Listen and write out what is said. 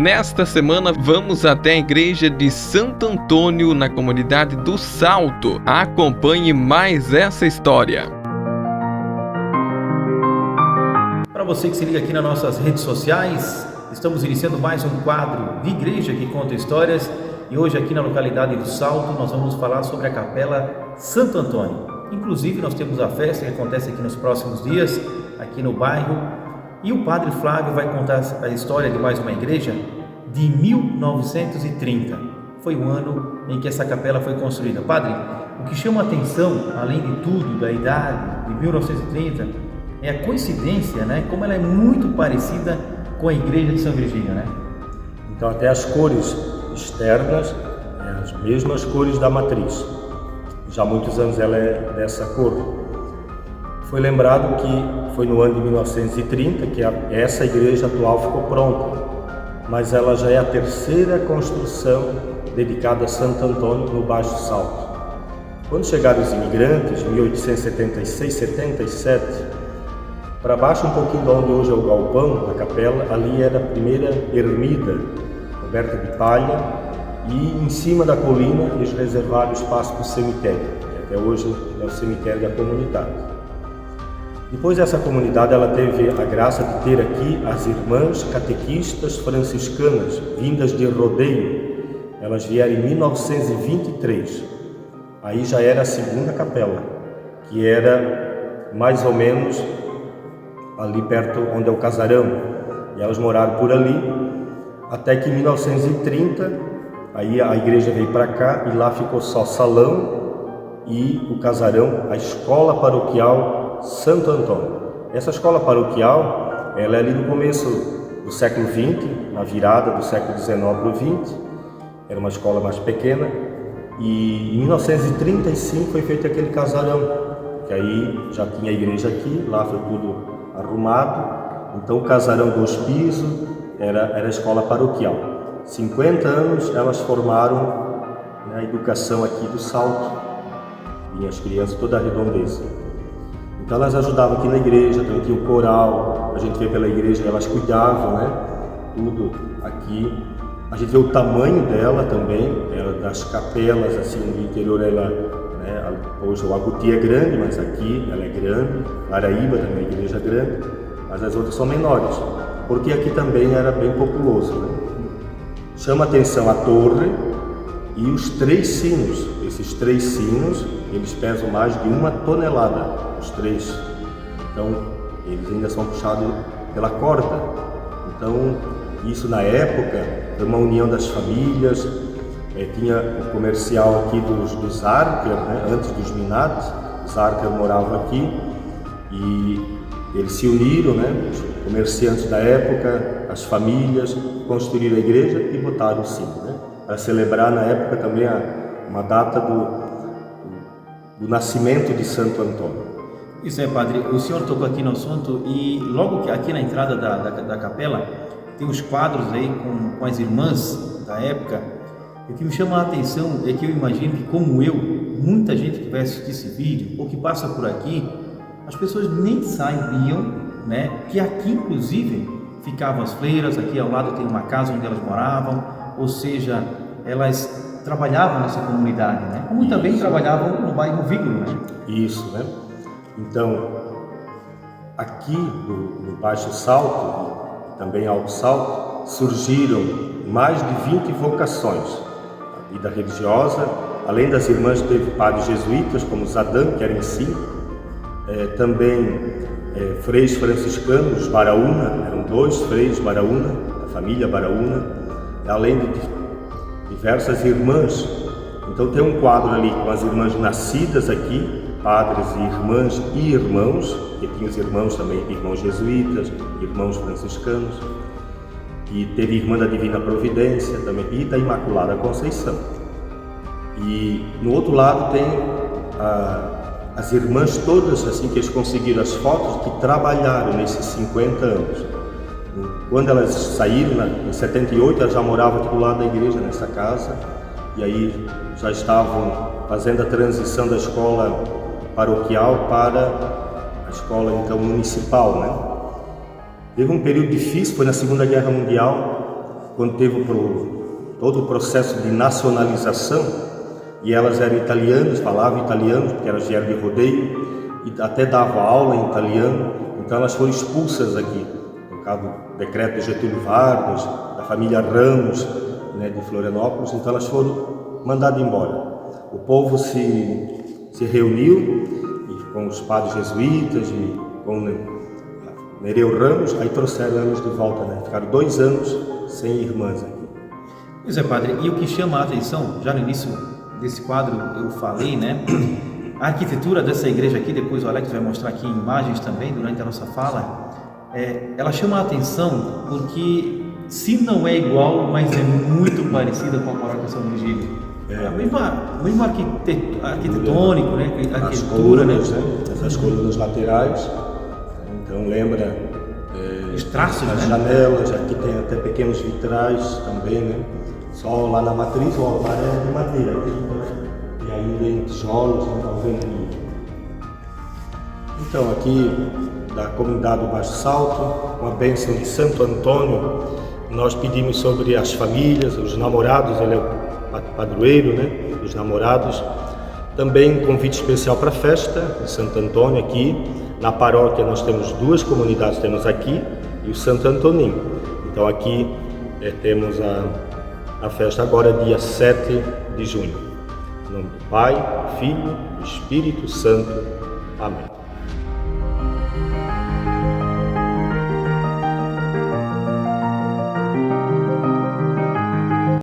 Nesta semana vamos até a igreja de Santo Antônio, na comunidade do Salto. Acompanhe mais essa história. Para você que se liga aqui nas nossas redes sociais, estamos iniciando mais um quadro de igreja que conta histórias, e hoje aqui na localidade do Salto nós vamos falar sobre a Capela Santo Antônio. Inclusive nós temos a festa que acontece aqui nos próximos dias, aqui no bairro, e o Padre Flávio vai contar a história de mais uma igreja de 1930. Foi o ano em que essa capela foi construída. Padre, o que chama a atenção, além de tudo, da idade de 1930, é a coincidência, né? Como ela é muito parecida com a igreja de São Virgínio, né? Então até as cores externas, as mesmas cores da matriz. Já há muitos anos ela é dessa cor. Foi lembrado que foi no ano de 1930 que essa igreja atual ficou pronta, mas ela já é a terceira construção dedicada a Santo Antônio no Baixo Salto. Quando chegaram os imigrantes, em 1876, 77, para baixo um pouquinho de onde hoje é o galpão da capela, ali era a primeira ermida, coberta de palha, e em cima da colina eles reservaram espaço para o cemitério, que até hoje é o cemitério da comunidade. Depois essa comunidade ela teve a graça de ter aqui as irmãs catequistas franciscanas, vindas de rodeio. Elas vieram em 1923. Aí já era a segunda capela, que era mais ou menos ali perto onde é o casarão, e elas moraram por ali, até que em 1930, aí a igreja veio para cá, e lá ficou só salão e o casarão, a escola paroquial Santo Antônio. Essa escola paroquial, ela é ali no começo do século XX, na virada do século XIX para o XX, era uma escola mais pequena, e em 1935 foi feito aquele casarão, que aí já tinha a igreja aqui, lá foi tudo arrumado, então o casarão 2 pisos era a escola paroquial. 50 anos elas formaram, né, a educação aqui do Salto, e as crianças toda a redondeza. Então elas ajudavam aqui na igreja, também tinha o coral, a gente vê pela igreja, elas cuidavam, né, tudo aqui. A gente vê o tamanho dela também, ela, das capelas assim no interior, ela, né, hoje o Aguti é grande, mas aqui ela é grande, Araíba também é uma igreja grande, mas as outras são menores, porque aqui também era bem populoso, né? Chama atenção a torre e os 3 sinos. Esses 3 sinos, eles pesam mais de 1 tonelada, os 3. Então, eles ainda são puxados pela corda. Então, isso na época, é uma união das famílias. Tinha o comercial aqui dos Archer, né? Antes dos Minates, os Archer moravam aqui e eles se uniram, né? Os comerciantes da época, as famílias, construíram a igreja e botaram o sino, né? Para celebrar na época também uma data do nascimento de Santo Antônio. Isso é, padre, o senhor tocou aqui no assunto, e logo aqui na entrada da capela tem os quadros aí com as irmãs da época. O que me chama a atenção é que eu imagino que, como eu, muita gente que vai assistir esse vídeo ou que passa por aqui, as pessoas nem sabiam, né, que aqui inclusive ficavam as freiras, aqui ao lado tem uma casa onde elas moravam, ou seja, elas trabalhavam nessa comunidade, né? Como também trabalhavam no bairro Vígulo, né? Isso, né? Então, aqui no Baixo Salto, também Alto Salto, surgiram mais de 20 vocações. A vida religiosa, além das irmãs, teve padres jesuítas, como Zadam, que era em 5, também freis franciscanos, Baraúna, eram 2 freis Baraúna, da família Baraúna, além de diversas irmãs. Então tem um quadro ali com as irmãs nascidas aqui, padres e irmãs e irmãos, que tinha os irmãos também, irmãos jesuítas, irmãos franciscanos, e teve irmã da Divina Providência também, e da Imaculada Conceição. E no outro lado tem as irmãs todas, assim, que eles conseguiram as fotos, que trabalharam nesses 50 anos. Quando elas saíram, em 78, elas já moravam aqui do lado da igreja, nessa casa, e aí já estavam fazendo a transição da escola paroquial para a escola, então, municipal, né? Teve um período difícil, foi na Segunda Guerra Mundial, quando teve todo o processo de nacionalização, e elas eram italianas, falavam italiano, porque elas vieram de rodeio, e até davam aula em italiano, então elas foram expulsas aqui, por causa do decreto de Getúlio Vargas, da família Ramos, né, de Florianópolis, então elas foram mandadas embora. O povo se reuniu e com os padres jesuítas e com Nereu Ramos, aí trouxeram elas de volta, né? Ficaram 2 anos sem irmãs aqui. Pois é, padre, e o que chama a atenção, já no início desse quadro eu falei, né? A arquitetura dessa igreja aqui, depois o Alex vai mostrar aqui imagens também durante a nossa fala, ela chama a atenção porque, se não é igual, mas é muito parecida com a paróquia São Virgílio. É o mesmo arquitetônico, né? As colunas, né? As colunas laterais, então lembra os traços, as janelas, aqui tem até pequenos vitrais também, né? Só lá na matriz o altar é de madeira, e ainda em tijolos, né? Alvenaria. Então aqui da comunidade do Baixo Salto, com a bênção de Santo Antônio, nós pedimos sobre as famílias, os namorados, ele é o padroeiro, né, dos namorados. Também um convite especial para a festa de Santo Antônio aqui. Na paróquia nós temos 2 comunidades, temos aqui e o Santo Antoninho. Então aqui temos a festa agora, dia 7 de junho. Em nome do Pai, do Filho e do Espírito Santo. Amém.